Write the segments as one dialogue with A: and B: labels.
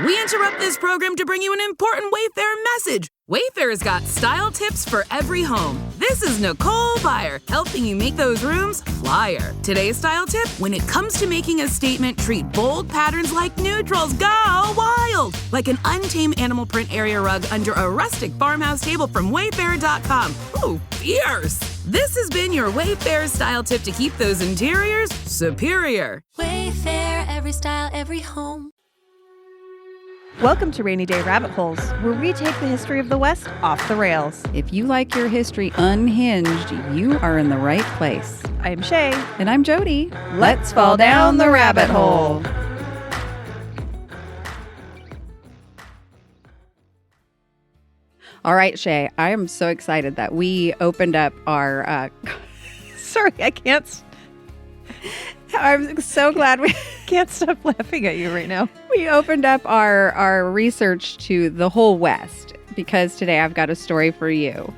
A: We interrupt this program to bring you an important Wayfair message. Wayfair's got style tips for every home. This is Nicole Byer, helping you make those rooms flyer. Today's style tip: when it comes to making a statement, treat bold patterns like neutrals. Go wild! Like an untamed animal print area rug under a rustic farmhouse table from Wayfair.com. Ooh, fierce! This has been your Wayfair style tip to keep those interiors superior.
B: Wayfair, every style, every home.
C: Welcome to Rainy Day Rabbit Holes, where we take the history of the West off the rails.
D: If you like your history unhinged, you are in the right place.
C: I'm Shay.
D: And I'm Jody.
C: Let's fall down the rabbit hole.
D: All right, Shay, I am so excited that we opened up our...
C: Sorry, I can't.
D: I'm so glad we
C: Can't stop laughing at you right now.
D: we opened up our research to the whole West, because today I've got a story for you.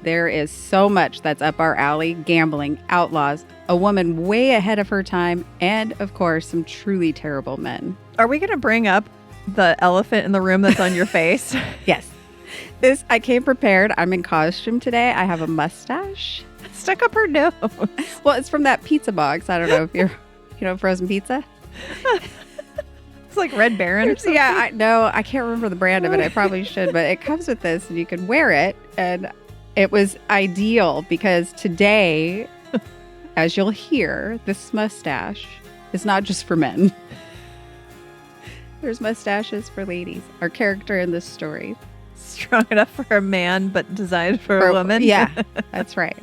D: There is so much that's up our alley: gambling, outlaws, a woman way ahead of her time, and of course, some truly terrible men.
C: Are we going to bring up the elephant in the room that's on your face?
D: Yes. I came prepared. I'm in costume today. I have a mustache.
C: Stuck up her nose.
D: Well, it's from that pizza box. I don't know if you're, frozen pizza.
C: It's like Red Baron or something.
D: Yeah, I can't remember the brand of it. I probably should, but it comes with this and you can wear it. And it was ideal because today, as you'll hear, this mustache is not just for men. There's mustaches for ladies. Our character in this story.
C: Strong enough for a man, but designed for a woman.
D: Yeah, that's right.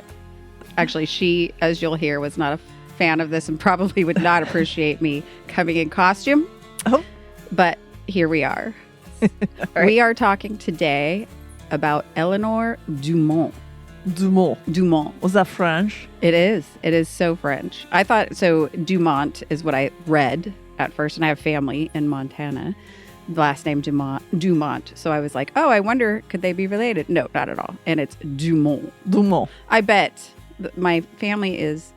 D: Actually, she, as you'll hear, was not a fan of this and probably would not appreciate me coming in costume.
C: Oh.
D: But here we are.
C: Right.
D: We are talking today about Eleanor Dumont.
C: Dumont. Was that French?
D: It is. It is so French. I thought, so Dumont is what I read at first, and I have family in Montana. Last name Dumont. So I was like, oh, I wonder, could they be related? No, not at all. And it's Dumont. I bet my family is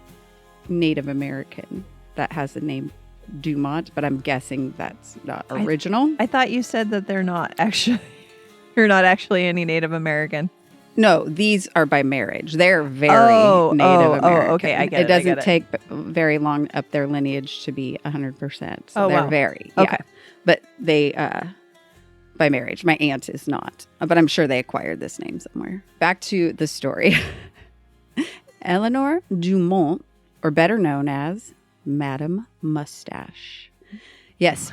D: Native American that has the name Dumont, but I'm guessing that's not original.
C: I thought you said that you're not actually any Native American.
D: No, these are by marriage. They're very Native American.
C: Oh, okay, I get it.
D: It doesn't take very long up their lineage to be 100%. So they're very,
C: okay.
D: But they, by marriage, my aunt is not. But I'm sure they acquired this name somewhere. Back to the story. Eleanor Dumont, or better known as Madame Mustache. Yes,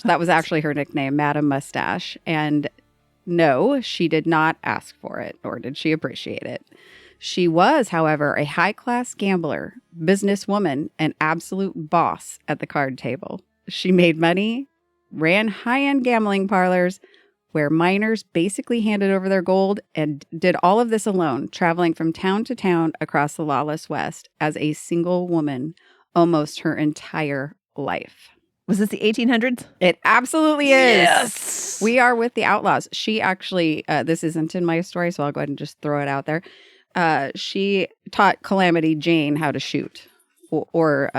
D: that was actually her nickname, Madame Mustache. And no, she did not ask for it, nor did she appreciate it. She was, however, a high-class gambler, businesswoman, and absolute boss at the card table. She made money, ran high-end gambling parlors where minors basically handed over their gold, and did all of this alone, traveling from town to town across the lawless West as a single woman almost her entire life.
C: Was this the 1800s?
D: It absolutely is.
C: Yes.
D: We are with the outlaws. She actually, this isn't in my story, so I'll go ahead and just throw it out there. She taught Calamity Jane how to shoot, or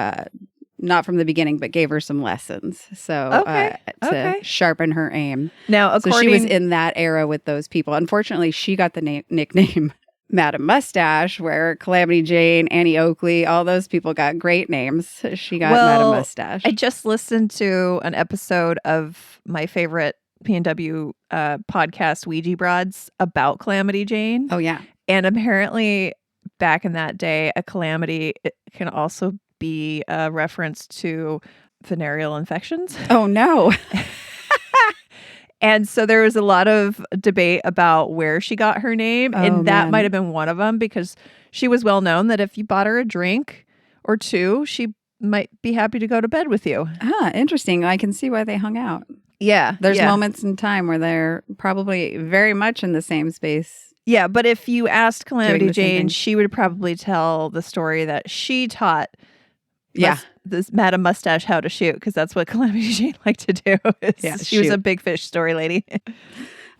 D: not from the beginning, but gave her some lessons. So to sharpen her aim.
C: Now,
D: so she was in that era with those people. Unfortunately, she got the nickname Madame Mustache, where Calamity Jane, Annie Oakley, all those people got great names. She got Madame Mustache.
C: I just listened to an episode of my favorite P&W podcast, Ouija Broads, about Calamity Jane.
D: Oh, yeah.
C: And apparently, back in that day, a calamity can also be a reference to venereal infections.
D: Oh, no.
C: And so there was a lot of debate about where she got her name. And that might have been one of them, because she was well known that if you bought her a drink or two, she might be happy to go to bed with you.
D: Ah, interesting. I can see why they hung out.
C: Yeah.
D: There's moments in time where they're probably very much in the same space.
C: Yeah, but if you asked Calamity Jane, she would probably tell the story that she taught this Madame Mustache how to shoot, because that's what Calamity Jane liked to do. She was a big fish story lady.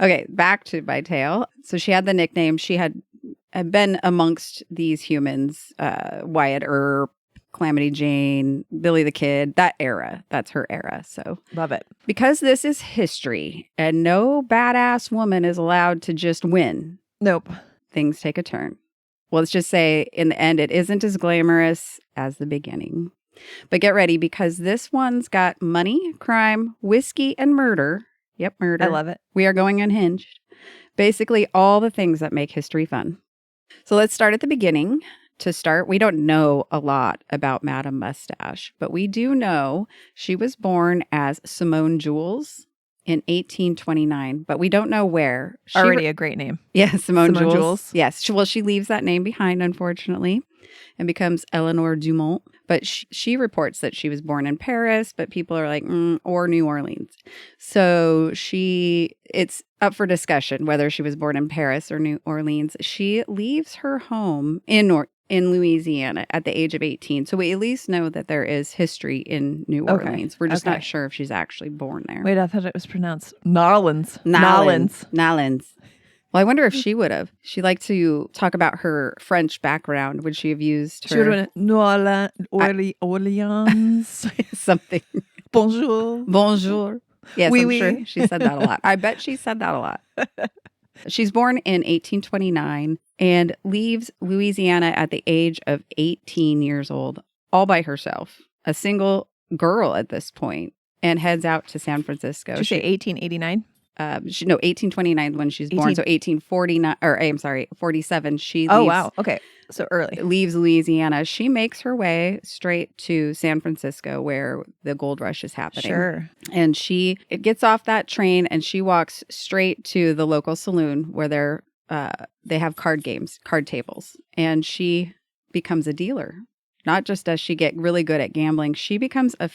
D: Okay, back to my tale. So she had the nickname. She had been amongst these humans, Wyatt Earp, Calamity Jane, Billy the Kid, that era. That's her era. So
C: love it.
D: Because this is history and no badass woman is allowed to just win.
C: Nope.
D: Things take a turn. Well, let's just say in the end, it isn't as glamorous as the beginning. But get ready because this one's got money, crime, whiskey, and murder. Yep, murder.
C: I love it.
D: We are going unhinged. Basically, all the things that make history fun. So let's start at the beginning. To start, we don't know a lot about Madame Mustache, but we do know she was born as Simone Jules in 1829, but we don't know where.
C: Already a great name.
D: Yeah, Simone Jules. Yes. She leaves that name behind, unfortunately, and becomes Eleanor Dumont. But she reports that she was born in Paris, but people are like, or New Orleans. So it's up for discussion whether she was born in Paris or New Orleans. She leaves her home in Louisiana at the age of 18. So we at least know that there is history in New Orleans. We're just not sure if she's actually born there.
C: Wait, I thought it was pronounced Nolans.
D: Well, I wonder if she would have. She liked to talk about her French background. Would she have used her?
C: She would have been Orleans.
D: Something.
C: Bonjour.
D: Yes, I'm sure she said that a lot. I bet she said that a lot. She's born in 1829 and leaves Louisiana at the age of 18 years old, all by herself, a single girl at this point, and heads out to San Francisco.
C: Did you say 1889?
D: 1829 when she's born. So 1849, or I'm sorry, 47. She leaves.
C: Oh, wow. Okay. So early.
D: Leaves Louisiana. She makes her way straight to San Francisco where the gold rush is happening.
C: Sure.
D: And it gets off that train and she walks straight to the local saloon where they have card tables. And she becomes a dealer. Not just does she get really good at gambling, she becomes a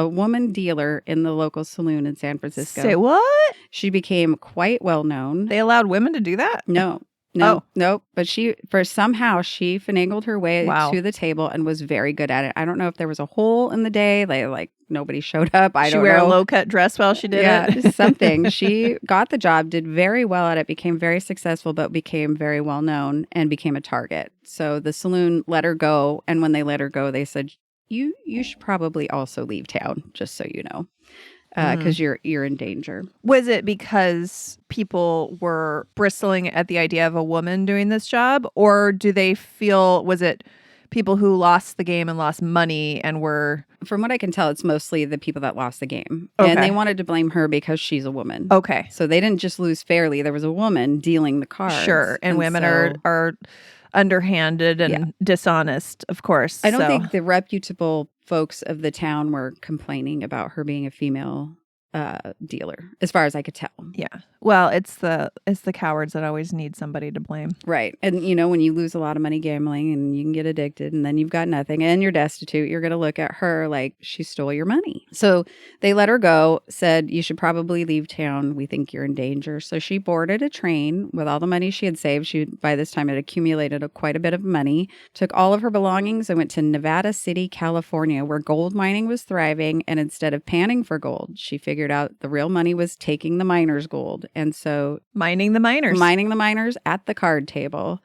D: woman dealer in the local saloon in San Francisco.
C: Say what?
D: She became quite well known.
C: They allowed women to do that?
D: No. But she finagled her way to the table and was very good at it. I don't know if there was a hole in the day, like nobody showed up. I don't know.
C: She wear a low cut dress while she did it?
D: Something. She got the job, did very well at it, became very successful, but became very well known and became a target. So the saloon let her go, and when they let her go, they said, "You should probably also leave town, just so you know." Because you're in danger.
C: Was it because people were bristling at the idea of a woman doing this job? Or was it people who lost the game and lost money and were...
D: From what I can tell, it's mostly the people that lost the game. Okay. And they wanted to blame her because she's a woman.
C: Okay.
D: So they didn't just lose fairly. There was a woman dealing the cards.
C: Sure. And women are underhanded and dishonest, of course.
D: I don't think the reputable folks of the town were complaining about her being a female dealer, as far as I could tell.
C: Yeah. Well, it's the cowards that always need somebody to blame.
D: Right. And when you lose a lot of money gambling and you can get addicted and then you've got nothing and you're destitute, you're going to look at her like she stole your money. So they let her go, said, "You should probably leave town. We think you're in danger." So she boarded a train with all the money she had saved. She, by this time, had accumulated quite a bit of money, took all of her belongings and went to Nevada City, California, where gold mining was thriving. And instead of panning for gold, she figured out the real money was taking the miners' gold. And so
C: mining the miners
D: at the card table.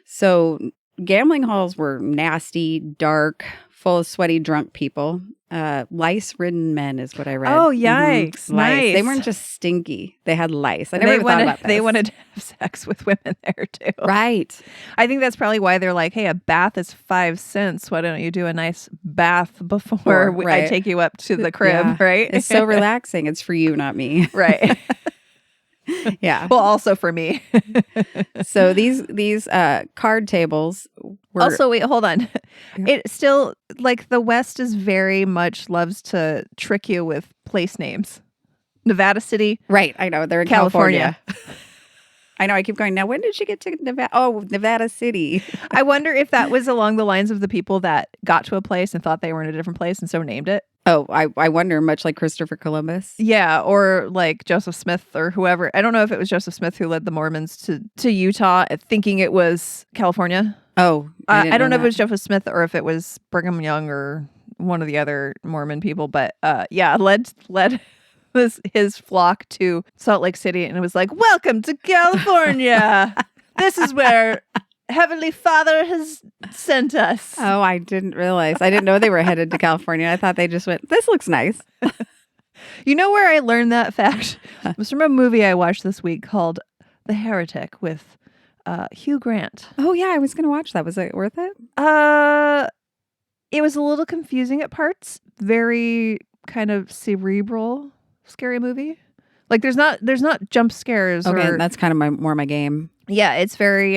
D: So gambling halls were nasty, dark, full of sweaty, drunk people. Lice-ridden men is what I read.
C: Oh, yikes.
D: Mm-hmm.
C: Nice.
D: Lice. They weren't just stinky. They had lice. I never even thought about this.
C: They wanted to have sex with women there, too.
D: Right.
C: I think that's probably why they're like, hey, a bath is 5 cents. Why don't you do a nice bath before I take you up to the crib, right?
D: It's so relaxing. It's for you, not me.
C: Right.
D: Yeah.
C: Well, also for me.
D: So these card tables were...
C: Also, wait, hold on. It still, like, the West is very much loves to trick you with place names. Nevada City.
D: Right. I know. They're in California. I know. I keep going, now when did she get to Nevada? Oh, Nevada City.
C: I wonder if that was along the lines of the people that got to a place and thought they were in a different place and so named it.
D: Oh, I wonder, much like Christopher Columbus.
C: Yeah, or like Joseph Smith or whoever. I don't know if it was Joseph Smith who led the Mormons to Utah thinking it was California.
D: Oh,
C: I don't know if it was Joseph Smith or if it was Brigham Young or one of the other Mormon people. But led his flock to Salt Lake City and it was like, welcome to California. This is where Heavenly Father has sent us.
D: Oh, I didn't realize. I didn't know they were headed to California. I thought they just went, this looks nice.
C: You know where I learned that fact? It was from a movie I watched this week called The Heretic with Hugh Grant.
D: Oh, yeah. I was going to watch that. Was it worth it?
C: It was a little confusing at parts. Very kind of cerebral, scary movie. Like there's not jump scares.
D: Okay, that's kind of more my game.
C: Yeah, it's very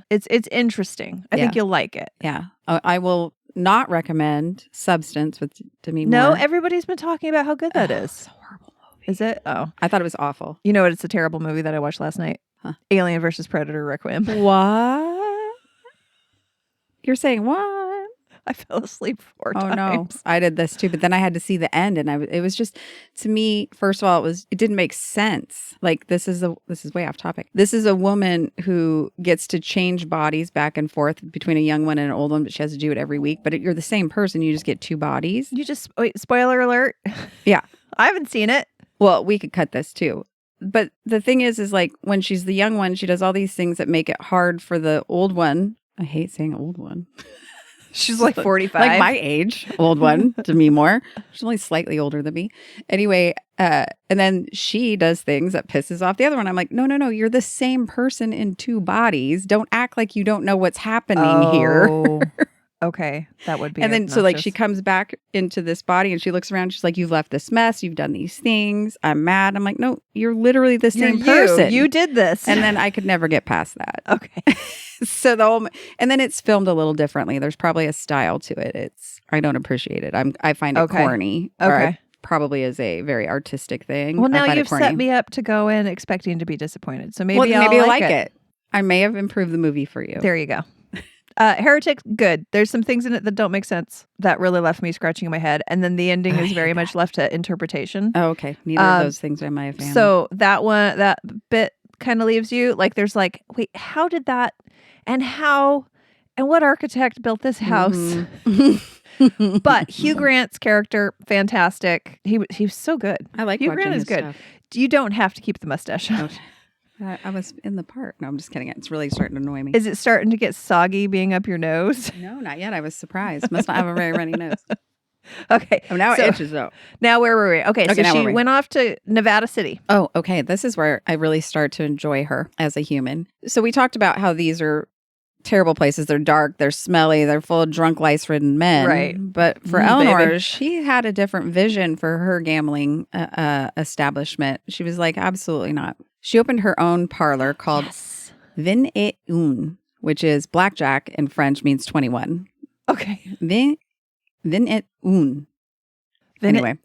C: it's interesting. I think you'll like it.
D: Yeah. I will not recommend Substance with Demi Moore.
C: No, everybody's been talking about how good that is.
D: It's a horrible movie.
C: Is it? Oh.
D: I thought it was awful.
C: You know what? It's a terrible movie that I watched last night.
D: Huh.
C: Alien versus Predator Requiem.
D: What? You're saying what?
C: I fell asleep 4 times.
D: Oh no, I did this too, but then I had to see the end, and it was just, to me, first of all, it didn't make sense. Like this is way off topic. This is a woman who gets to change bodies back and forth between a young one and an old one, but she has to do it every week. But you're the same person. You just get 2 bodies.
C: Wait, spoiler alert.
D: Yeah,
C: I haven't seen it.
D: Well, we could cut this too. But the thing is like when she's the young one, she does all these things that make it hard for the old one. I hate saying old one.
C: She's like 45.
D: Like my age, old one, Demi Moore. She's only slightly older than me. Anyway, and then she does things that pisses off the other one. I'm like, no. You're the same person in 2 bodies. Don't act like you don't know what's happening here.
C: Okay. That would be
D: And then
C: obnoxious.
D: so like she comes back into this body and she looks around. She's like, you've left this mess. You've done these things. I'm mad. I'm like, no, you're literally the same person.
C: You did this.
D: And then I could never get past that.
C: Okay.
D: So and then it's filmed a little differently. There's probably a style to it. I don't appreciate it. I find it corny.
C: Okay.
D: Probably is a very artistic thing.
C: Well, now you've set me up to go in expecting to be disappointed. So maybe
D: maybe
C: I'll
D: like it. I may have improved the movie for you.
C: There you go. Heretic, good. There's some things in it that don't make sense. That really left me scratching my head. And then the ending is very much left to interpretation.
D: Oh, okay. Neither of those things am I a fan of.
C: So that bit kind of leaves you like, there's like, wait, how did that, and what architect built this house? Mm-hmm. But Hugh Grant's character, fantastic. He was so good.
D: I like
C: Hugh
D: watching
C: Grant is
D: his
C: good.
D: stuff.
C: You don't have to keep the mustache on.
D: I was in the part. No, I'm just kidding. It's really starting to annoy me.
C: Is it starting to get soggy being up your nose?
D: No, not yet. I was surprised. Must not have a very runny nose.
C: Okay.
D: Oh, now it itches though.
C: Now where were we? Okay, so she went off to Nevada City.
D: Oh, okay. This is where I really start to enjoy her as a human. So we talked about how these are terrible places. They're dark, they're smelly, they're full of drunk, lice-ridden men.
C: Right.
D: But for Eleanor, she had a different vision for her gambling establishment. She was like, absolutely not. She opened her own parlor called Vin et Un, which is blackjack in French means 21.
C: Okay.
D: Vin et Un. Anyway,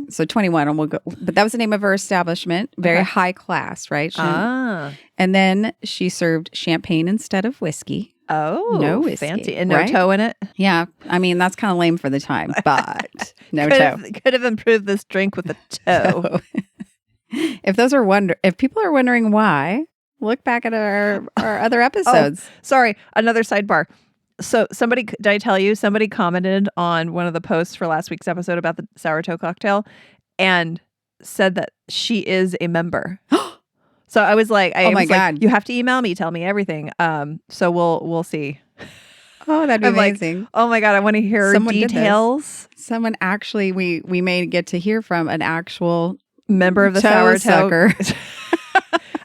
D: so 21, and we'll go. But that was the name of her establishment. Very high class, right? And then she served champagne instead of whiskey.
C: Oh,
D: no whiskey,
C: fancy, and no toe in it.
D: Yeah, I mean that's kind of lame for the time, but no toe.
C: Could have improved this drink with a toe.
D: If people are wondering why, look back at our other episodes.
C: Sorry, another sidebar. So did I tell you, somebody commented on one of the posts for last week's episode about the sour toe cocktail and said that she is a member. So I was like,
D: oh my God,
C: you have to email me, tell me everything. So we'll see.
D: Oh, that'd be amazing.
C: Like, oh my God, I want to hear details.
D: Someone actually, we may get to hear from an actual
C: member of the sour toe sucker.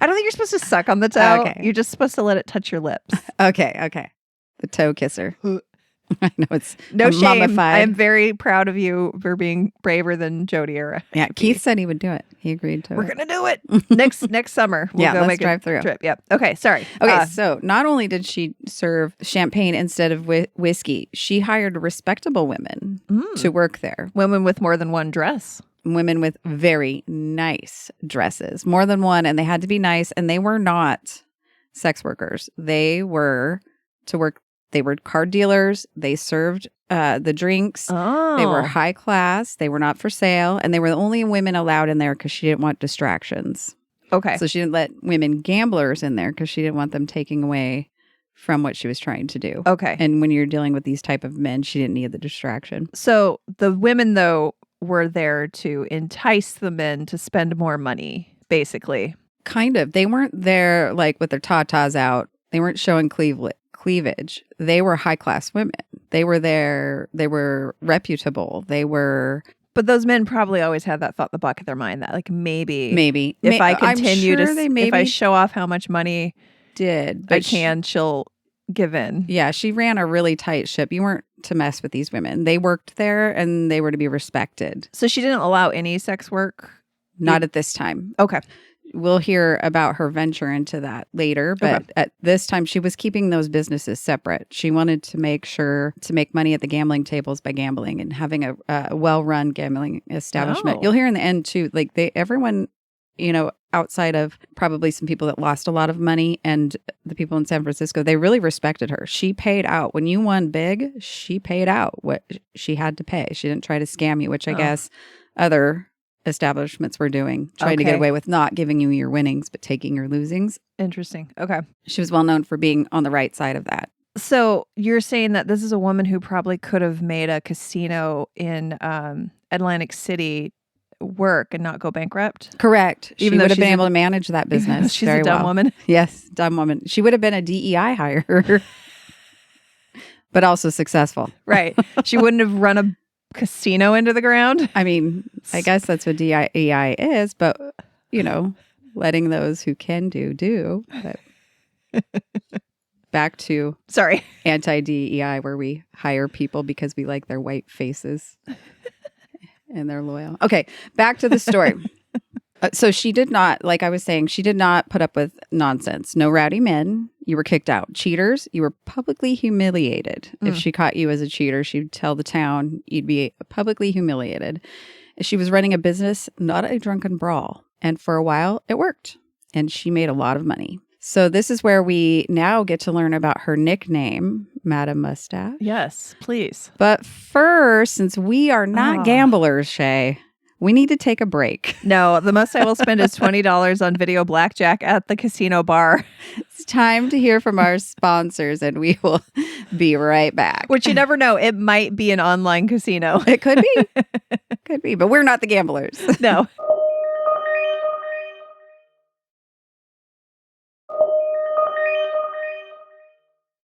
C: I don't think you're supposed to suck on the toe.
D: Okay.
C: You're just supposed to let it touch your lips.
D: Okay. The toe kisser. I know it's
C: no shame.
D: Mummified.
C: I am very proud of you for being braver than Jody era.
D: Yeah, Keith said he would do it. He agreed to
C: We're going to do it next summer. We'll go
D: let's
C: make
D: drive
C: a
D: through.
C: Trip. Yep. Okay, sorry.
D: Okay, so not only did she serve champagne instead of whiskey, she hired respectable women to work there.
C: Women with more than one dress.
D: Women with very nice dresses. More than one, and they had to be nice, and they were not sex workers. They were to work. They were card dealers. They served the drinks.
C: Oh.
D: They were high class. They were not for sale. And they were the only women allowed in there because she didn't want distractions.
C: Okay.
D: So she didn't let women gamblers in there because she didn't want them taking away from what she was trying to do.
C: Okay.
D: And when you're dealing with these type of men, she didn't need the distraction.
C: So the women, though, were there to entice the men to spend more money, basically.
D: Kind of. They weren't there like with their tatas out They weren't showing cleavage. They were high-class women. They were there. They were reputable. They were...
C: But those men probably always had that thought in the back of their mind that, like, maybe if I continue if I show off how much money she'll give in.
D: Yeah, she ran a really tight ship. You weren't to mess with these women. They worked there and they were to be respected.
C: So she didn't allow any sex work?
D: Not at this time.
C: Okay.
D: We'll hear about her venture into that later, but at this time she was keeping those businesses separate. She wanted to make sure to make money at the gambling tables by gambling and having a well-run gambling establishment.
C: Oh.
D: You'll hear in the end too, like everyone, outside of probably some people that lost a lot of money and the people in San Francisco, they really respected her. She paid out. When you won big, she paid out what she had to pay. She didn't try to scam you, which I guess other establishments were doing, trying to get away with not giving you your winnings, but taking your losings.
C: Interesting. Okay.
D: She was well known for being on the right side of that.
C: So you're saying that this is a woman who probably could have made a casino in Atlantic City work and not go bankrupt?
D: Correct.
C: Even
D: she
C: though
D: would have been
C: she's
D: able to manage that business.
C: She's
D: very
C: a dumb
D: well.
C: woman.
D: Yes, dumb woman. She would have been a DEI hire, but also successful.
C: Right. She wouldn't have run a casino into the ground.
D: I mean, I guess that's what DEI is, but letting those who can do. But back to anti-DEI, where we hire people because we like their white faces and they're loyal. Okay, back to the story. So she did not, like I was saying, she did not put up with nonsense. No rowdy men. You were kicked out. Cheaters, you were publicly humiliated. If she caught you as a cheater, she'd tell the town you'd be publicly humiliated. She was running a business, not a drunken brawl. And for a while, it worked. And she made a lot of money. So this is where we now get to learn about her nickname, Madame Mustache.
C: Yes, please.
D: But first, since we are not gamblers, Shay, we need to take a break.
C: No, the most I will spend is $20 on video blackjack at the casino bar.
D: It's time to hear from our sponsors, and we will be right back.
C: Which you never know. It might be an online casino.
D: It could be. Could be. But we're not the gamblers.
C: No.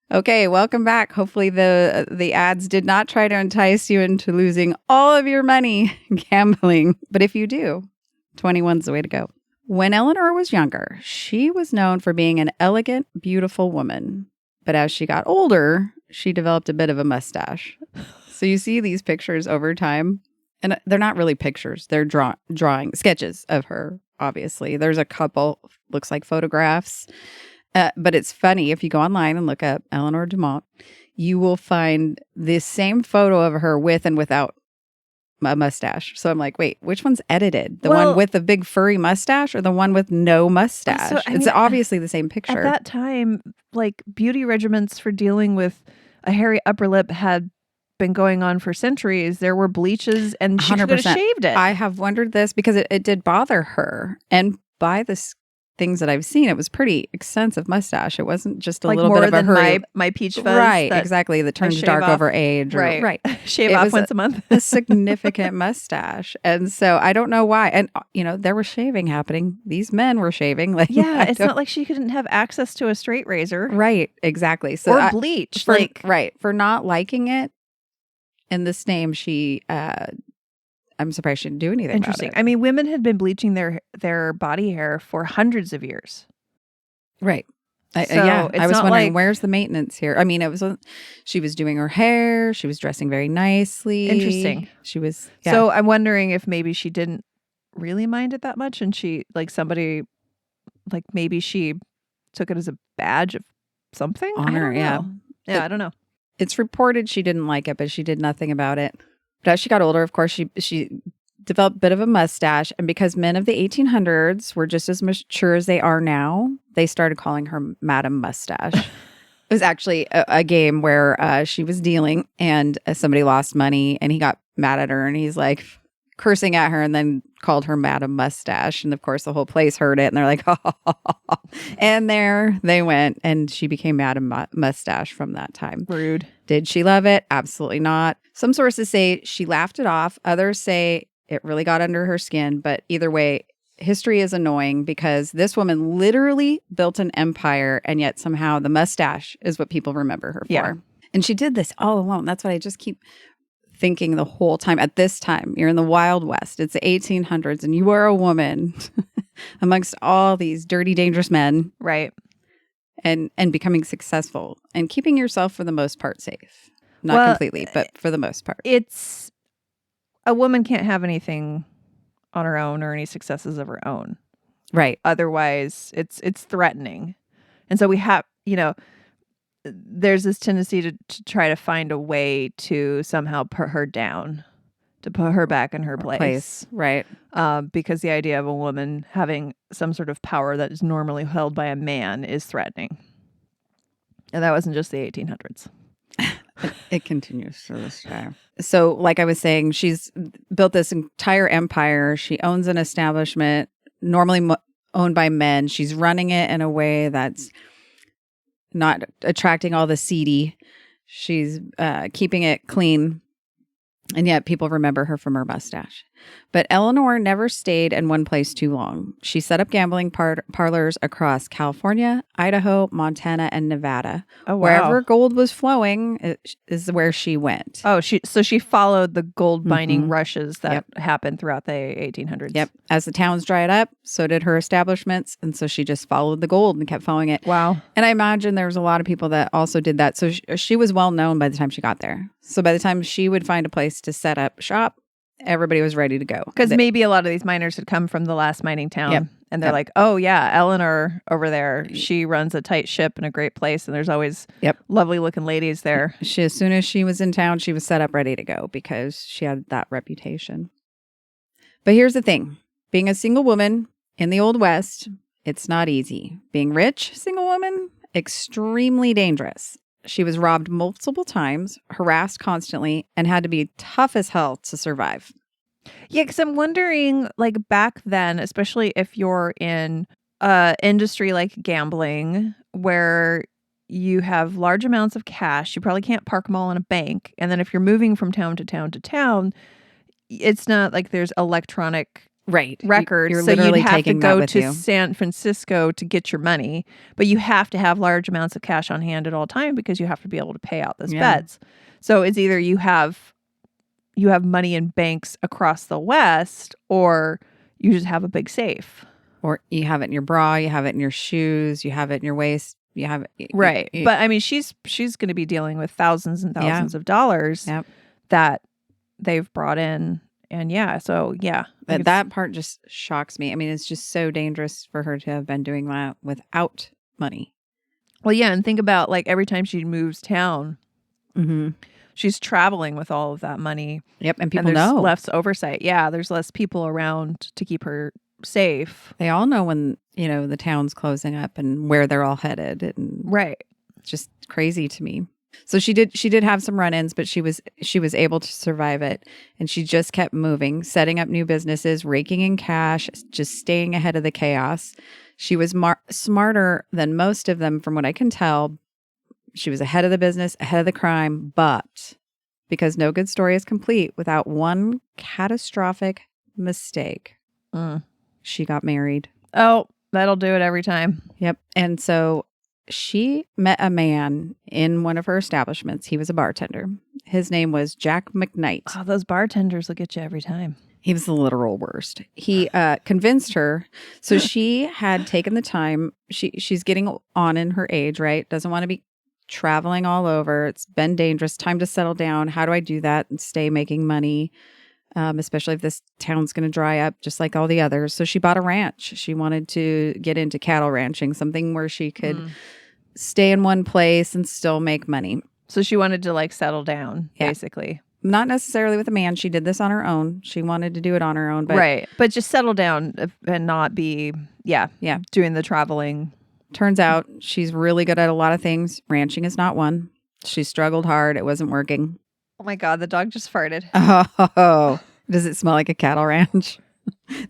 D: Okay, welcome back. Hopefully the ads did not try to entice you into losing all of your money gambling. But if you do, 21's the way to go. When Eleanor was younger, she was known for being an elegant, beautiful woman. But as she got older, she developed a bit of a mustache. So you see these pictures over time, and they're not really pictures. They're drawing sketches of her, obviously. There's a couple, looks like photographs. But it's funny, if you go online and look up Eleanor Dumont, you will find this same photo of her with and without a mustache. So I'm like, wait, which one's edited? The one with the big furry mustache or the one with no mustache? So, it's obviously the same picture.
C: At that time, like, beauty regimens for dealing with a hairy upper lip had been going on for centuries. There were bleaches and she could have shaved it.
D: I have wondered this because it did bother her. And by this things that I've seen, it was pretty extensive mustache. It wasn't just a little bit of a hurry.
C: My peach fuzz.
D: Right, exactly. That turns dark over age.
C: Right. Shave off once a month.
D: A significant mustache. And so I don't know why. And, there was shaving happening. These men were shaving. Like,
C: it's not like she couldn't have access to a straight razor.
D: Right, exactly. So
C: or bleach.
D: For not liking it. In this name, she... I'm surprised she didn't do anything.
C: Interesting.
D: About it.
C: I mean, women had been bleaching their body hair for hundreds of years.
D: Right.
C: I
D: was wondering, where's the maintenance here? I mean, she was doing her hair. She was dressing very nicely.
C: Interesting.
D: She was.
C: Yeah. So I'm wondering if maybe she didn't really mind it that much, and maybe she took it as a badge of something.
D: Honor.
C: I don't know.
D: It's reported she didn't like it, but she did nothing about it. But as she got older, of course, she developed a bit of a mustache. And because men of the 1800s were just as mature as they are now, they started calling her Madame Mustache. It was actually a game where she was dealing and somebody lost money and he got mad at her and he's like cursing at her and then called her Madame Mustache. And of course, the whole place heard it and they're like, oh. And there they went. And she became Madame Mustache from that time.
C: Rude.
D: Did she love it? Absolutely not. Some sources say she laughed it off. Others say it really got under her skin. But either way, history is annoying because this woman literally built an empire, and yet somehow the mustache is what people remember her for.
C: Yeah.
D: And she did this all alone. That's what I just keep thinking the whole time. At this time, you're in the Wild West. It's the 1800s, and you are a woman amongst all these dirty, dangerous men.
C: Right.
D: And becoming successful and keeping yourself, for the most part, safe. Not completely, but for the most part.
C: It's a woman can't have anything on her own or any successes of her own.
D: Right.
C: Otherwise, it's threatening. And so we have, there's this tendency to try to find a way to somehow put her down, to put her back in her place.
D: Right.
C: Because the idea of a woman having some sort of power that is normally held by a man is threatening. And that wasn't just the 1800s.
D: It continues to this day. So, like I was saying, she's built this entire empire. She owns an establishment normally owned by men. She's running it in a way that's not attracting all the seedy. She's keeping it clean. And yet people remember her from her mustache. But Eleanor never stayed in one place too long. She set up gambling parlors across California, Idaho, Montana, and Nevada.
C: Oh, wow.
D: Wherever gold was flowing is where she went.
C: Oh, she followed the gold mining rushes that happened throughout the 1800s.
D: Yep. As the towns dried up, so did her establishments. And so she just followed the gold and kept following it.
C: Wow.
D: And I imagine there was a lot of people that also did that. So she was well known by the time she got there. So by the time she would find a place to set up shop, everybody was ready to go.
C: Because maybe a lot of these miners had come from the last mining town.
D: Yep.
C: And they're like, oh, yeah, Eleanor over there, she runs a tight ship in a great place. And there's always lovely looking ladies there.
D: As soon as she was in town, she was set up ready to go because she had that reputation. But here's the thing. Being a single woman in the Old West, it's not easy. Being rich, single woman, extremely dangerous. She was robbed multiple times, harassed constantly, and had to be tough as hell to survive.
C: Yeah, because I'm wondering, like back then, especially if you're in industry like gambling, where you have large amounts of cash, you probably can't park them all in a bank. And then if you're moving from town to town to town, it's not like there's electronic records.
D: You're
C: so
D: literally
C: you'd have to
D: taking
C: go
D: that with
C: to
D: you.
C: San Francisco to get your money, but you have to have large amounts of cash on hand at all time because you have to be able to pay out those bets. So it's either you have money in banks across the West, or you just have a big safe.
D: Or you have it in your bra, you have it in your shoes, you have it in your waist, you have it.
C: Right. But I mean, she's going to be dealing with thousands and thousands of dollars that they've brought in. And
D: that part just shocks me. I mean, it's just so dangerous for her to have been doing that without money.
C: Well, yeah. And think about like every time she moves town, she's traveling with all of that money.
D: Yep. And people
C: there's
D: know.
C: less oversight. Yeah. There's less people around to keep her safe.
D: They all know when, the town's closing up and where they're all headed. And it's just crazy to me. So she did have some run-ins, but she was able to survive it. And she just kept moving, setting up new businesses, raking in cash, just staying ahead of the chaos. She was smarter than most of them, from what I can tell. She was ahead of the business, ahead of the crime, but because no good story is complete without one catastrophic mistake, she got married.
C: Oh, that'll do it every time.
D: Yep. And so she met a man in one of her establishments. He was a bartender. His name was Jack McKnight.
C: Oh, those bartenders will get you every time.
D: He was the literal worst. He convinced her. So she had taken the time. She's getting on in her age, right? Doesn't want to be traveling all over. It's been dangerous. Time to settle down. How do I do that and stay making money? Especially if this town's going to dry up just like all the others. So she bought a ranch. She wanted to get into cattle ranching, something where she could stay in one place and still make money.
C: So she wanted to like settle down, basically.
D: Not necessarily with a man. She did this on her own. She wanted to do it on her own. But
C: right. But just settle down and not be, doing the traveling.
D: Turns out she's really good at a lot of things. Ranching is not one. She struggled hard. It wasn't working.
C: Oh my God, the dog just farted.
D: Oh, does it smell like a cattle ranch?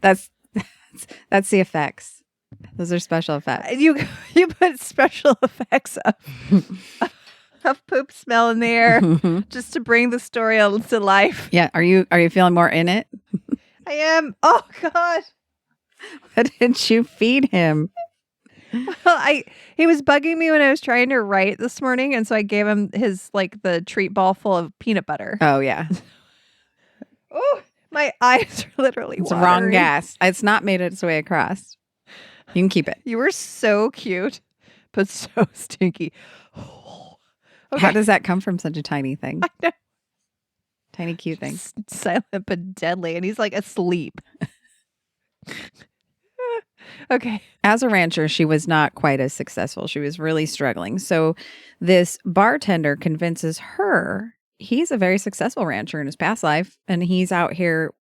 D: That's the effects. Those are special effects.
C: You put special effects of poop smell in the air just to bring the story to life.
D: Yeah. Are you feeling more in it?
C: I am. Oh God.
D: What did you feed him?
C: Well, he was bugging me when I was trying to write this morning, and so I gave him his the treat ball full of peanut butter.
D: Oh yeah.
C: Oh, my eyes are literally
D: It's
C: watering.
D: the wrong gas. It's not made its way across. You can keep it.
C: You were so cute, but so stinky. Okay.
D: How does that come from such a tiny thing?
C: I know.
D: Tiny cute thing.
C: Silent but deadly, and he's asleep. Okay.
D: As a rancher, she was not quite as successful. She was really struggling. So this bartender convinces her he's a very successful rancher in his past life, and he's out here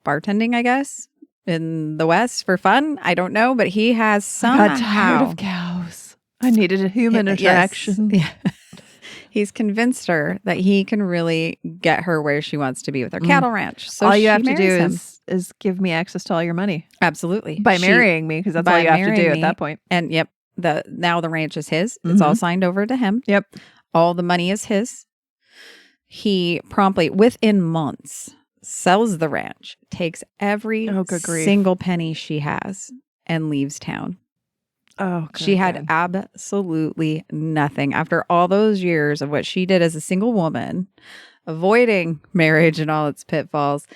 D: bartending, I guess, in the West for fun. I don't know, but he has somehow...
C: I got tired of cows. I needed a human interaction.
D: Yes. Yeah. He's convinced her that he can really get her where she wants to be with her cattle ranch. So
C: all you have to do is give me access to all your money.
D: Absolutely.
C: By marrying me, because that's all you have to do at that point.
D: And yep, now the ranch is his. It's all signed over to him.
C: Yep.
D: All the money is his. He promptly, within months, sells the ranch, takes every single penny she has, and leaves town.
C: Oh,
D: she had absolutely nothing after all those years of what she did as a single woman, avoiding marriage and all its pitfalls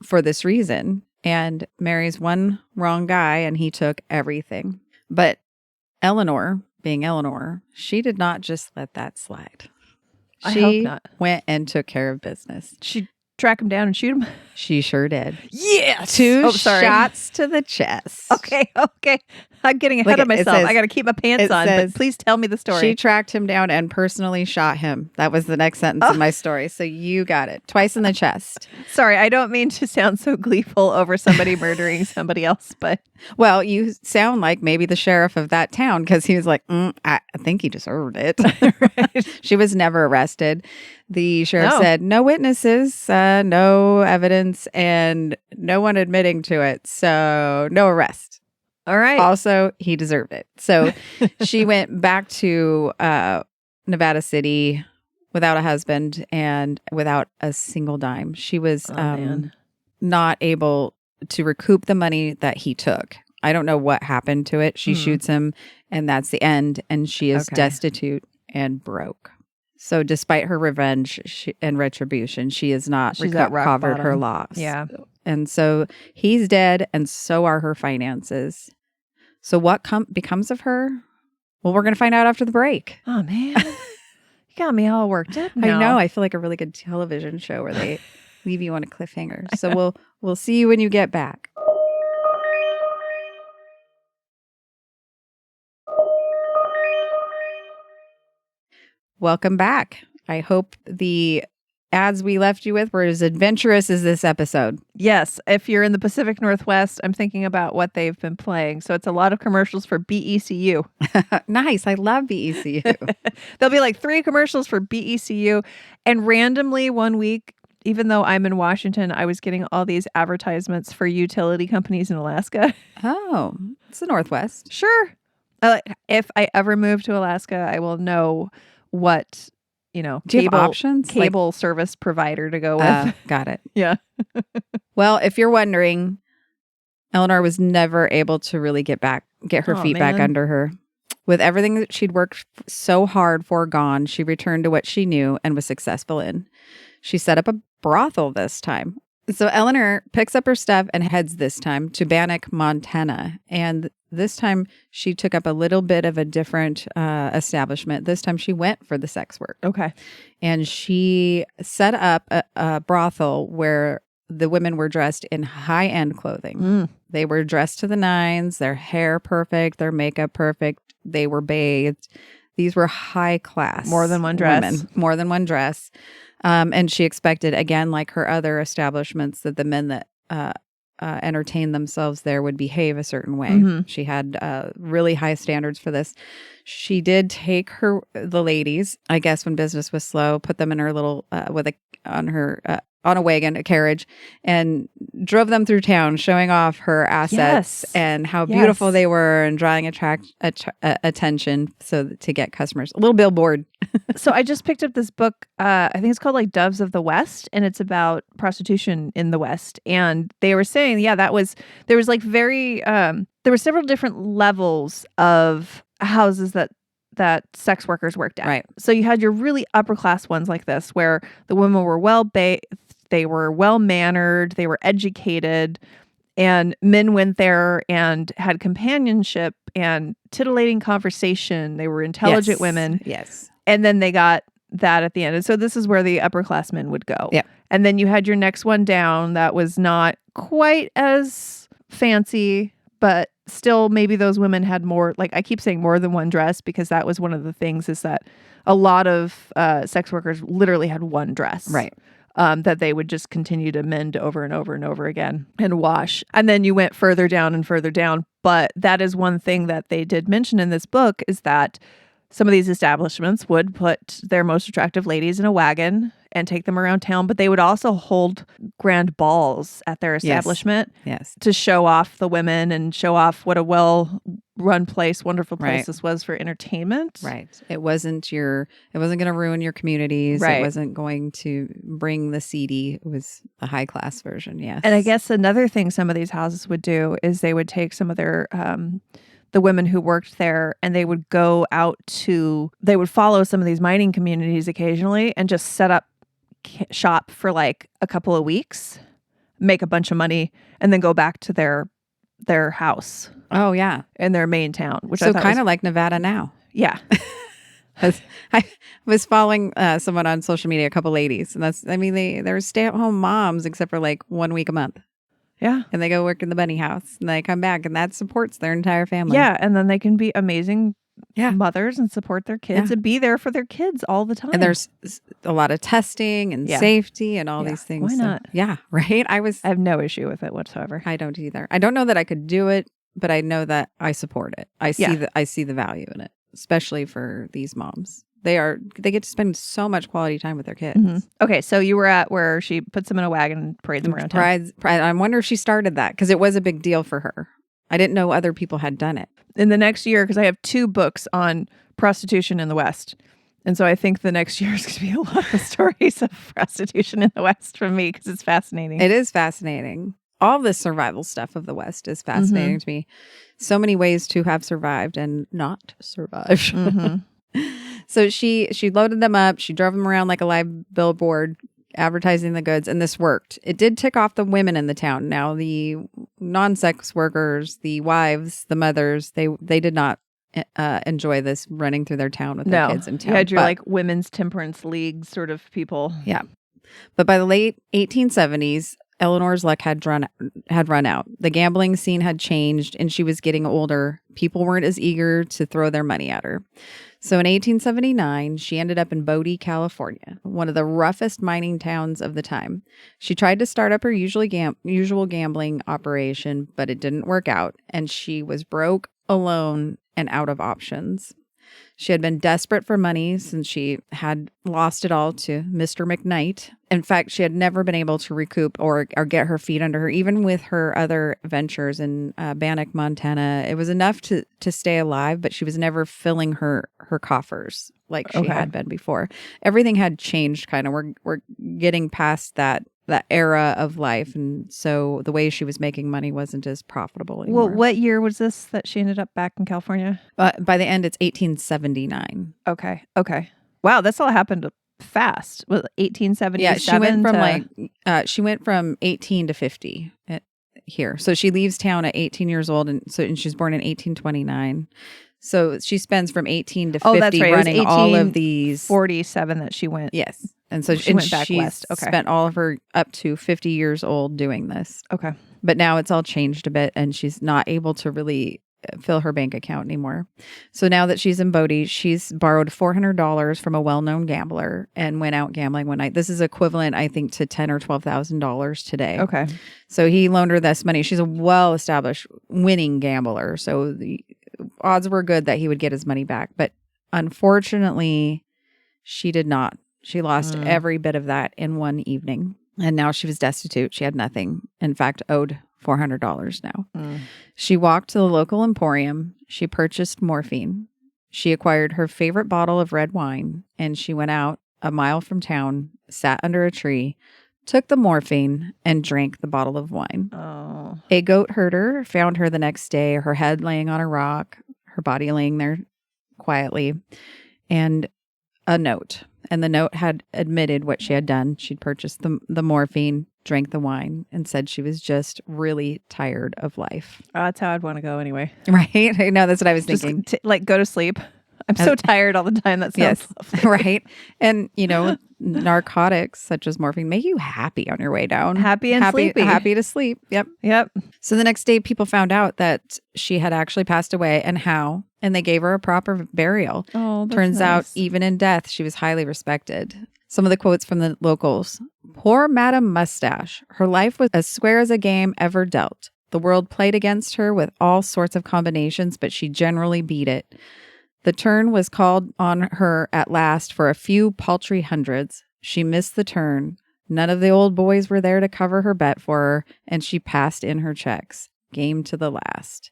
D: for this reason, and marries one wrong guy, and he took everything. But Eleanor, being Eleanor, she did not just let that slide. She went and took care of business.
C: She track him down and shoot him?
D: She sure did.
C: Yes!
D: 2 shots to the chest.
C: Okay. I'm getting ahead of myself. I got to keep my pants on, but please tell me the story.
D: She tracked him down and personally shot him. That was the next sentence in my story. So you got it. Twice in the chest.
C: Sorry, I don't mean to sound so gleeful over somebody murdering somebody else, but...
D: Well, you sound like maybe the sheriff of that town, because he was like, I think he deserved it. Right. She was never arrested. The sheriff said, no witnesses, no evidence, and no one admitting to it. So no arrest.
C: All right.
D: Also, he deserved it. So she went back to Nevada City without a husband and without a single dime. She was not able to recoup the money that he took. I don't know what happened to it. She shoots him, and that's the end. And she is destitute and broke. So despite her revenge and retribution, she has not recovered her loss.
C: Yeah.
D: And so he's dead, and so are her finances. So what becomes of her? Well, we're going to find out after the break.
C: Oh, man. You got me all worked up now.
D: I know. I feel like a really good television show where they leave you on a cliffhanger. So we'll see you when you get back. Welcome back. I hope the ads we left you with were as adventurous as this episode.
C: Yes. If you're in the Pacific Northwest, I'm thinking about what they've been playing. So it's a lot of commercials for BECU.
D: Nice. I love BECU.
C: There'll be 3 commercials for BECU. And randomly one week, even though I'm in Washington, I was getting all these advertisements for utility companies in Alaska.
D: Oh, it's the Northwest.
C: Sure. If I ever move to Alaska, I will know what...
D: Do you have options?
C: Cable service provider to go with.
D: Got it.
C: Yeah.
D: Well, if you're wondering, Eleanor was never able to really get her feet back under her. With everything that she'd worked so hard for gone, she returned to what she knew and was successful in. She set up a brothel this time. So Eleanor picks up her stuff and heads this time to Bannock, Montana. And this time she took up a little bit of a different establishment. This time she went for the sex work.
C: Okay.
D: And she set up a brothel where the women were dressed in high-end clothing. They were dressed to the nines, their hair perfect, their makeup perfect. They were bathed. These were high class.
C: More than one dress.
D: Women. More than one dress. And she expected, again, like her other establishments, that the men that entertained themselves there would behave a certain way. Mm-hmm. She had really high standards for this. She did take the ladies, I guess when business was slow, put them in her little, with on a wagon, a carriage, and drove them through town, showing off her assets and how beautiful they were, and drawing attention to get customers. A little billboard.
C: So I just picked up this book. I think it's called like Doves of the West, and it's about prostitution in the West. And they were saying, there was like there were several different levels of houses that sex workers worked at.
D: Right.
C: So you had your really upper class ones like this, where the women were well-bathed, they were well-mannered, they were educated, and men went there and had companionship and titillating conversation. They were intelligent women.
D: Yes.
C: And then they got that at the end. And so this is where the upperclassmen would go.
D: Yeah.
C: And then you had your next one down that was not quite as fancy, but still maybe those women had more, like I keep saying more than one dress, because that was one of the things, is that a lot of sex workers literally had one dress.
D: Right.
C: That they would just continue to mend over and over and over again and wash. And then you went further down and further down. But that is one thing that they did mention in this book, is that some of these establishments would put their most attractive ladies in a wagon and take them around town, but they would also hold grand balls at their establishment to show off the women and show off what a well-run place, wonderful place this was for entertainment.
D: Right. It wasn't going to ruin your communities. Right. It wasn't going to bring the seedy. It was a high-class version, yes.
C: And I guess another thing some of these houses would do is they would take some of their the women who worked there, and they would they would follow some of these mining communities occasionally and just set up shop for like a couple of weeks, make a bunch of money, and then go back to their house.
D: Oh yeah,
C: in their main town, which
D: so kind of like Nevada now.
C: Yeah.
D: I was following someone on social media, a couple ladies, and they're stay-at-home moms except for like 1 week a month.
C: Yeah.
D: And they go work in the bunny house, and they come back, and that supports their entire family.
C: Yeah, and then they can be amazing mothers and support their kids and be there for their kids all the time.
D: And there's a lot of testing and safety and all these things.
C: Why not?
D: Yeah, right? I
C: have no issue with it whatsoever.
D: I don't either. I don't know that I could do it, but I know that I support it. I see the value in it, especially for these moms. They get to spend so much quality time with their kids.
C: Mm-hmm. Okay, so you were at where she puts them in a wagon and parades them around town.
D: I wonder if she started that, because it was a big deal for her. I didn't know other people had done it.
C: In the next year, because I have 2 books on prostitution in the West. And so I think the next year is going to be a lot of stories of prostitution in the West from me, because it's fascinating.
D: It is fascinating. All the survival stuff of the West is fascinating to me. So many ways to have survived and not survived.
C: Mm-hmm.
D: So she loaded them up. She drove them around like a live billboard, advertising the goods, and this worked. It did tick off the women in the town. Now the non-sex workers, the wives, the mothers, they did not enjoy this running through their town with their kids in town.
C: You had your like women's temperance league sort of people.
D: Yeah. But by the late 1870s, Eleanor's luck had run out. The gambling scene had changed, and she was getting older. People weren't as eager to throw their money at her. So in 1879, she ended up in Bodie, California, one of the roughest mining towns of the time. She tried to start up her usual gambling operation, but it didn't work out, and she was broke, alone, and out of options. She had been desperate for money since she had lost it all to Mr. McKnight. In fact, she had never been able to recoup or get her feet under her, even with her other ventures in Bannock, Montana. It was enough to stay alive, but she was never filling her coffers like she had been before. Everything had changed kind of. We're getting past that era of life, and so the way she was making money wasn't as profitable anymore.
C: Well, what year was this that she ended up back in California?
D: By the end, it's 1879.
C: Okay. Wow, that's all happened fast. Was 1877?
D: Yeah, she went from 18 to 50 here. So she leaves town at 18 years old, and she's born in 1829. So she spends from 18 to 50
C: that's right.
D: running all of these.
C: 47 that she went.
D: Yes. And so
C: she went back west. Okay.
D: Spent all of her up to 50 years old doing this.
C: Okay.
D: But now it's all changed a bit, and she's not able to really fill her bank account anymore. So now that she's in Bodie, she's borrowed $400 from a well-known gambler and went out gambling one night. This is equivalent, I think, to $10,000 or $12,000 today.
C: Okay.
D: So he loaned her this money. She's a well-established winning gambler. So the odds were good that he would get his money back. But unfortunately, she did not. She lost every bit of that in one evening. And now she was destitute. She had nothing. In fact, owed $400 now. She walked to the local emporium. She purchased morphine. She acquired her favorite bottle of red wine, and she went out a mile from town, sat under a tree, took the morphine, and drank the bottle of wine.
C: Oh.
D: A goat herder found her the next day, her head laying on a rock, her body laying there quietly, and a note. And the note had admitted what she had done. She'd purchased the morphine, drank the wine, and said she was just really tired of life.
C: That's how I'd want to go anyway.
D: Right? I know, that's what I was thinking.
C: Just go to sleep. I'm so tired all the time. That sounds lovely.
D: Right. And, narcotics such as morphine make you happy on your way down.
C: Happy and sleepy.
D: Happy to sleep. Yep. So the next day, people found out that she had actually passed away, and how. And they gave her a proper burial.
C: Oh, that's
D: Turns out,
C: nice.
D: even in death, she was highly respected. Some of the quotes from the locals. Poor Madame Mustache. Her life was as square as a game ever dealt. The world played against her with all sorts of combinations, but she generally beat it. The turn was called on her at last for a few paltry hundreds. She missed the turn. None of the old boys were there to cover her bet for her, and she passed in her checks. Game to the last.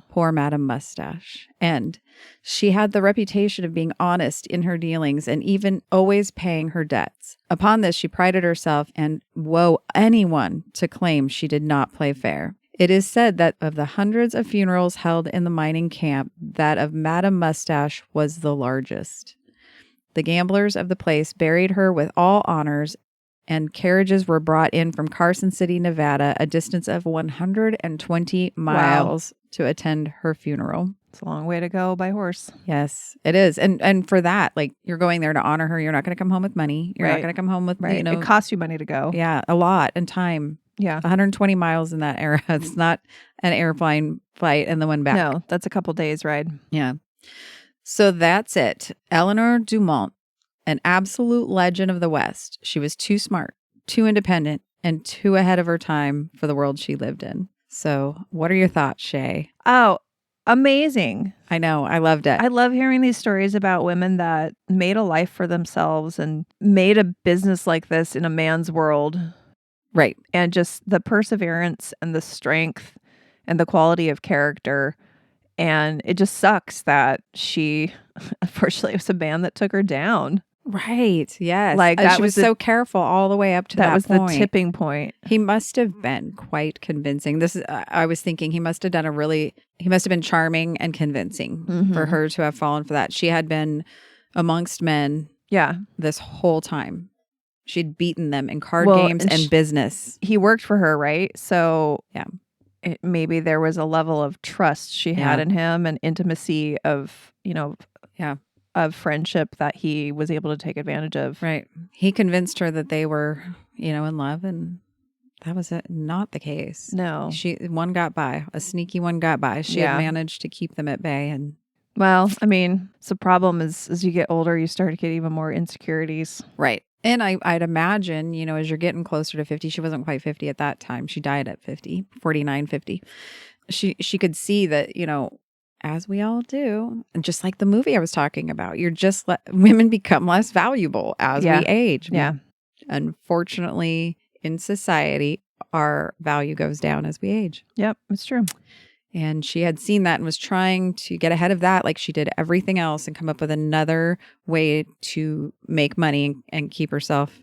D: Poor Madame Mustache. And she had the reputation of being honest in her dealings and even always paying her debts. Upon this, she prided herself, and woe anyone to claim she did not play fair. It is said that of the hundreds of funerals held in the mining camp, that of Madame Mustache was the largest. The gamblers of the place buried her with all honors, and carriages were brought in from Carson City, Nevada, a distance of 120 miles to attend her funeral.
C: It's a long way to go by horse.
D: Yes, it is. And for that, you're going there to honor her. You're not going to come home with money. You're not going to come home with,
C: It costs you money to go.
D: Yeah, a lot, and time.
C: Yeah.
D: 120 miles in that era. It's not an airplane flight and the one back.
C: No, that's a couple days ride.
D: Yeah. So that's it. Eleanor Dumont, an absolute legend of the West. She was too smart, too independent, and too ahead of her time for the world she lived in. So what are your thoughts, Shay?
C: Oh, amazing.
D: I know. I loved it.
C: I love hearing these stories about women that made a life for themselves and made a business like this in a man's world.
D: Right.
C: And just the perseverance and the strength and the quality of character. And it just sucks that she, unfortunately, it was a man that took her down.
D: Right. Yes.
C: That
D: she was so careful all the way up to that point.
C: That was the tipping point.
D: He must have been quite convincing. This is, I was thinking he must have been charming and convincing for her to have fallen for that. She had been amongst men.
C: Yeah.
D: This whole time. She'd beaten them in card games and business.
C: He worked for her, right? So
D: yeah,
C: maybe there was a level of trust she had in him and intimacy of, of friendship that he was able to take advantage of.
D: Right. He convinced her that they were, in love, and that was not the case.
C: No.
D: One got by. A sneaky one got by. She had managed to keep them at bay. And
C: well, I mean, it's a problem as you get older, you start to get even more insecurities.
D: Right. And I'd imagine, as you're getting closer to 50, she wasn't quite 50 at that time. She died at 49, 50. She could see that, as we all do, and just like the movie I was talking about, women become less valuable as we age.
C: Yeah.
D: Unfortunately, in society, our value goes down as we age.
C: Yep, it's true.
D: And she had seen that and was trying to get ahead of that like she did everything else and come up with another way to make money and keep herself,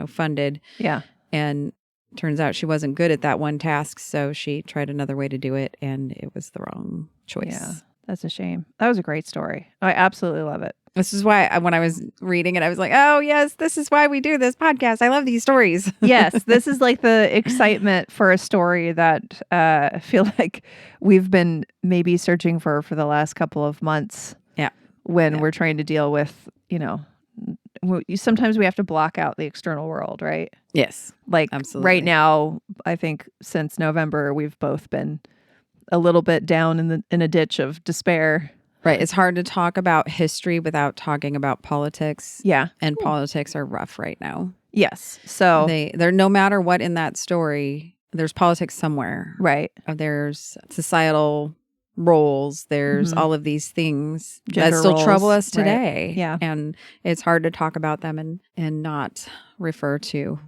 D: funded.
C: Yeah.
D: And turns out she wasn't good at that one task. So she tried another way to do it, and it was the wrong choice.
C: Yeah, that's a shame. That was a great story. I absolutely love it.
D: This is why when I was reading it, I was like, oh, yes, this is why we do this podcast. I love these stories.
C: Yes, this is like the excitement for a story that I feel like we've been maybe searching for the last couple of months.
D: Yeah.
C: When we're trying to deal with, sometimes we have to block out the external world, right?
D: Yes.
C: Absolutely. Right now, I think since November, we've both been a little bit down in a ditch of despair.
D: Right. It's hard to talk about history without talking about politics.
C: Yeah.
D: And politics are rough right now.
C: Yes. So
D: they're no matter what in that story, there's politics somewhere.
C: Right.
D: There's societal roles. There's all of these things
C: Gender
D: that still
C: roles,
D: trouble us
C: right.
D: today.
C: Yeah.
D: And it's hard to talk about them and not refer to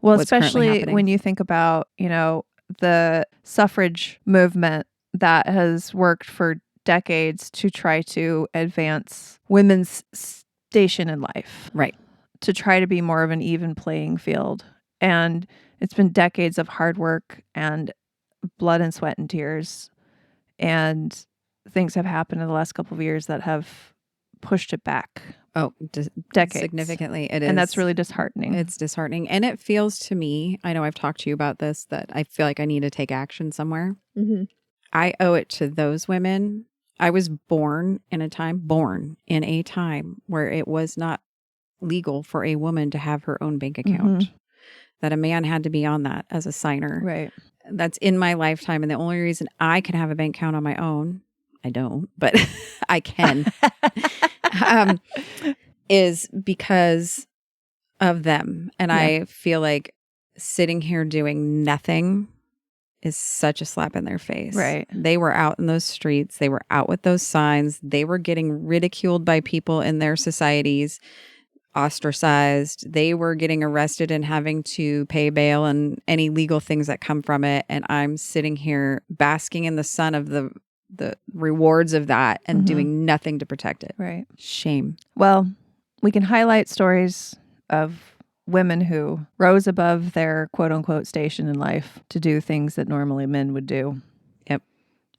C: well,
D: what's currently
C: especially
D: happening.
C: when you think about, the suffrage movement that has worked for decades to try to advance women's station in life.
D: Right.
C: To try to be more of an even playing field. And it's been decades of hard work and blood and sweat and tears. And things have happened in the last couple of years that have pushed it back.
D: Oh,
C: decades.
D: Significantly. It is.
C: And that's really disheartening.
D: It's disheartening. And it feels to me, I know I've talked to you about this, that I feel like I need to take action somewhere.
C: Mm-hmm.
D: I owe it to those women. I was born in a time where it was not legal for a woman to have her own bank account, that a man had to be on that as a signer.
C: Right.
D: That's in my lifetime. And the only reason I can have a bank account on my own, I don't, but I can, is because of them. And I feel like sitting here doing nothing is such a slap in their face.
C: Right.
D: They were out in those streets. They were out with those signs. They were getting ridiculed by people in their societies, ostracized. They were getting arrested and having to pay bail and any legal things that come from it. And I'm sitting here basking in the sun of the rewards of that and doing nothing to protect it.
C: Right.
D: Shame.
C: Well, we can highlight stories of women who rose above their quote unquote station in life to do things that normally men would do.
D: Yep.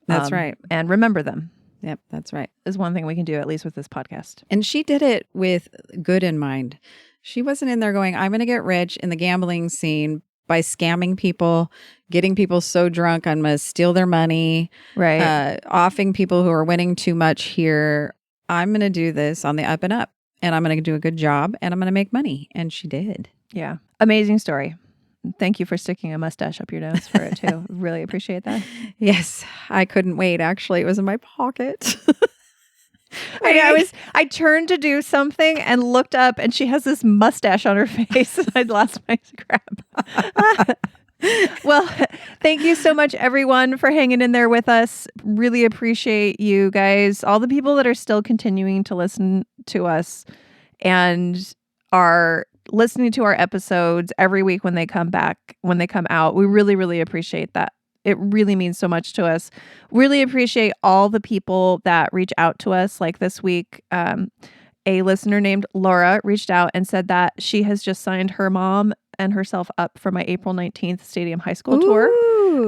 D: That's right.
C: And remember them.
D: Yep. That's right.
C: Is one thing we can do, at least with this podcast.
D: And she did it with good in mind. She wasn't in there going, I'm going to get rich in the gambling scene by scamming people, getting people so drunk, I'm going to steal their money,
C: right?
D: Offing people who are winning too much here. I'm going to do this on the up and up, and I'm going to do a good job, and I'm going to make money. And she did.
C: Yeah. Amazing story. Thank you for sticking a mustache up your nose for it too. Really appreciate that.
D: Yes. I couldn't wait. Actually, it was in my pocket.
C: I turned to do something and looked up, and she has this mustache on her face, and I'd lost my crap. Well, thank you so much, everyone, for hanging in there with us. Really appreciate you guys, all the people that are still continuing to listen to us and are listening to our episodes every week when they come out. We really, really appreciate that. It really means so much to us. Really appreciate all the people that reach out to us. Like this week, a listener named Laura reached out and said that she has just signed her mom and herself up for my April 19th Stadium High School tour.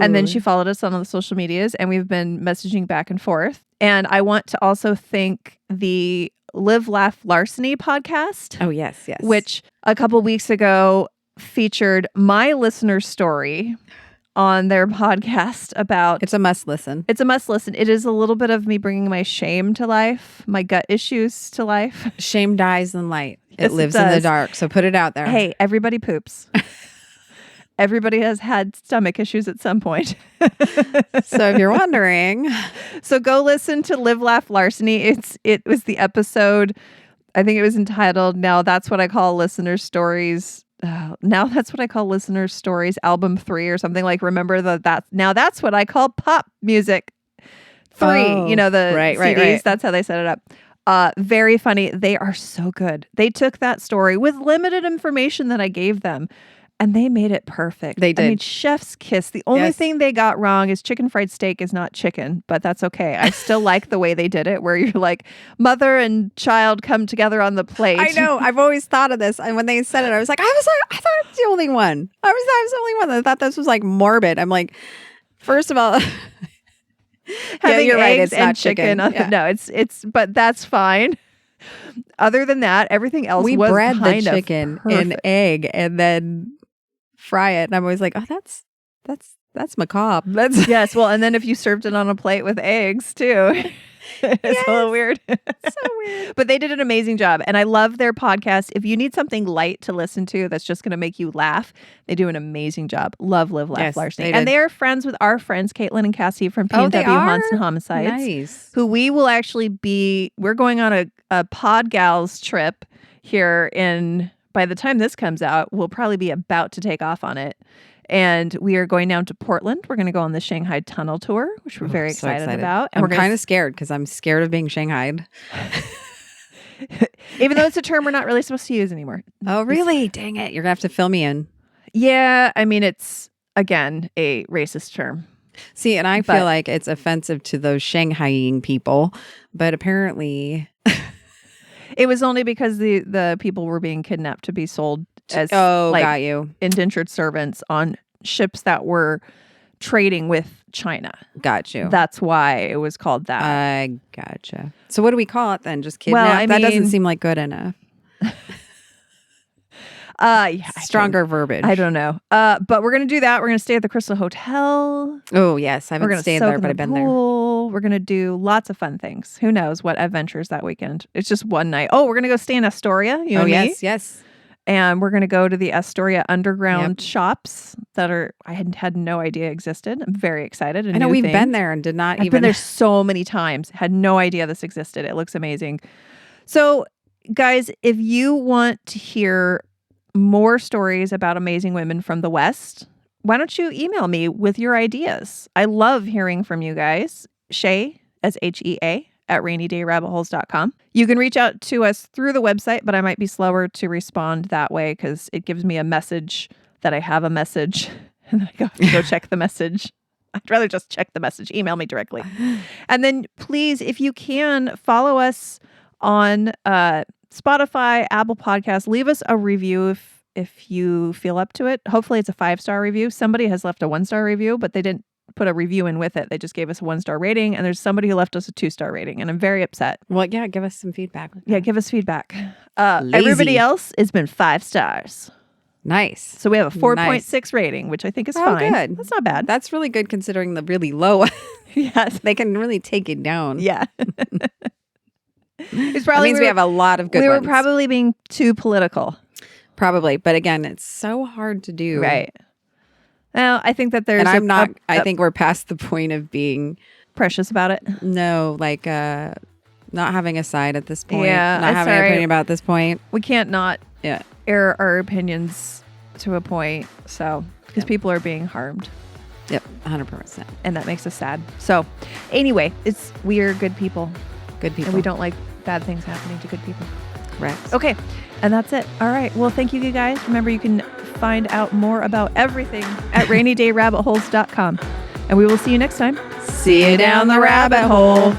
C: And then she followed us on all the social medias, and we've been messaging back and forth. And I want to also thank the Live, Laugh, Larceny podcast.
D: Oh, yes, yes.
C: Which a couple weeks ago featured my listener story on their podcast about...
D: It's a must listen.
C: It's a must listen. It is a little bit of me bringing my shame to life, my gut issues to life.
D: Shame dies in light.
C: Yes,
D: it lives in the dark. So put it out there.
C: Hey, everybody poops. Everybody has had stomach issues at some point.
D: So if you're wondering.
C: So go listen to Live, Laugh, Larceny. It was the episode, I think it was entitled, Now That's What I Call Listener Stories. Now That's What I Call Listener Stories, album 3 or something. Like, remember Now That's What I Call Pop Music 3.
D: Oh,
C: the CDs.
D: Right.
C: That's how they set it up. Very funny. They are so good. They took that story with limited information that I gave them, and they made it perfect.
D: They did.
C: I mean, chef's kiss. The only thing they got wrong is chicken fried steak is not chicken, but that's okay. I still like the way they did it, where you're like, mother and child come together on the plate.
D: I know. I've always thought of this. And when they said it, I thought I was the only one. I was the only one that thought this was like morbid. I'm like, first of all,
C: having
D: you're right.
C: eggs
D: It's
C: and
D: not
C: chicken.
D: Yeah.
C: No, it's, but that's fine. Other than that, everything else
D: we
C: was
D: bread the
C: kind of
D: chicken
C: perfect.
D: and egg and then fry it. And I'm always like, oh, that's macabre. That's
C: Yes. Well, and then if you served it on a plate with eggs too, it's a little weird.
D: so weird.
C: But they did an amazing job. And I love their podcast. If you need something light to listen to that's just going to make you laugh, they do an amazing job. Love, Live, Laugh,
D: Yes,
C: Larceny.
D: they
C: And
D: did.
C: they are friends with our friends, Caitlin and Cassie from
D: Oh, they
C: P&W Haunts
D: are?
C: and Homicides.
D: Nice.
C: Who we will actually we're going on a Pod Gals trip here by the time this comes out, we'll probably be about to take off on it. And we are going down to Portland. We're going to go on the Shanghai Tunnel Tour, which we're very excited about. And
D: I'm kind of scared because I'm scared of being shanghaied.
C: Even though it's a term we're not really supposed to use anymore.
D: Oh, really? Dang it. You're going to have to fill me in.
C: Yeah. I mean, it's, again, a racist term.
D: See, and I feel like it's offensive to those Shanghaiing people, but apparently...
C: It was only because the people were being kidnapped to be sold as
D: got you.
C: Indentured servants on ships that were trading with China.
D: Got you.
C: That's why it was called that.
D: I gotcha. So what do we call it then? Just kidnap?
C: Well,
D: that doesn't seem like good enough. Stronger verbiage.
C: I don't know. But we're going to do that. We're going to stay at the Crystal Hotel.
D: Oh, yes. I haven't stayed there, but I've been there.
C: We're going to do lots of fun things. Who knows what adventures that weekend. It's just one night. Oh, we're going to go stay in Astoria. You and me.
D: Yes.
C: And we're going to go to the Astoria underground shops that I had no idea existed. I'm very excited.
D: I know we've been there and did not
C: I've been there so many times. Had no idea this existed. It looks amazing. So, guys, if you want to hear more stories about amazing women from the West, why don't you email me with your ideas? I love hearing from you guys. Shea, as H-E-A, at rainydayrabbitholes.com. You can reach out to us through the website, but I might be slower to respond that way because it gives me a message that I have a message and then I have to go check the message. I'd rather just check the message. Email me directly. And then please, if you can, follow us on Spotify, Apple Podcasts. Leave us a review if you feel up to it. Hopefully it's a 5-star review. Somebody has left a 1-star review, but they didn't put a review in with it. They just gave us a 1-star rating, and there's somebody who left us a 2-star rating, and I'm very upset.
D: Well, yeah, give us some feedback.
C: Yeah, give us feedback. Everybody else has been 5 stars.
D: Nice.
C: So we have a 4.6 rating, which I think is fine.
D: Good.
C: That's not bad.
D: That's really good considering the really low.
C: Yes.
D: They can really take it down.
C: Yeah.
D: It's probably we have a lot of good ones.
C: We were probably being too political.
D: Probably. But again, it's so hard to do.
C: Right. Well, I think that there's...
D: And I think we're past the point of being...
C: precious about it.
D: No, like not having a side at this point.
C: Yeah.
D: Not having an opinion about this point.
C: We can't not air our opinions to a point. So, because people are being harmed.
D: Yep, 100%.
C: And that makes us sad. So, anyway, we are good people.
D: Good people.
C: And we don't like bad things happening to good people.
D: Correct.
C: Okay. And that's it. All right. Well, thank you guys. Remember, you can find out more about everything at rainydayrabbitholes.com. And we will see you next time.
D: See you down the rabbit hole.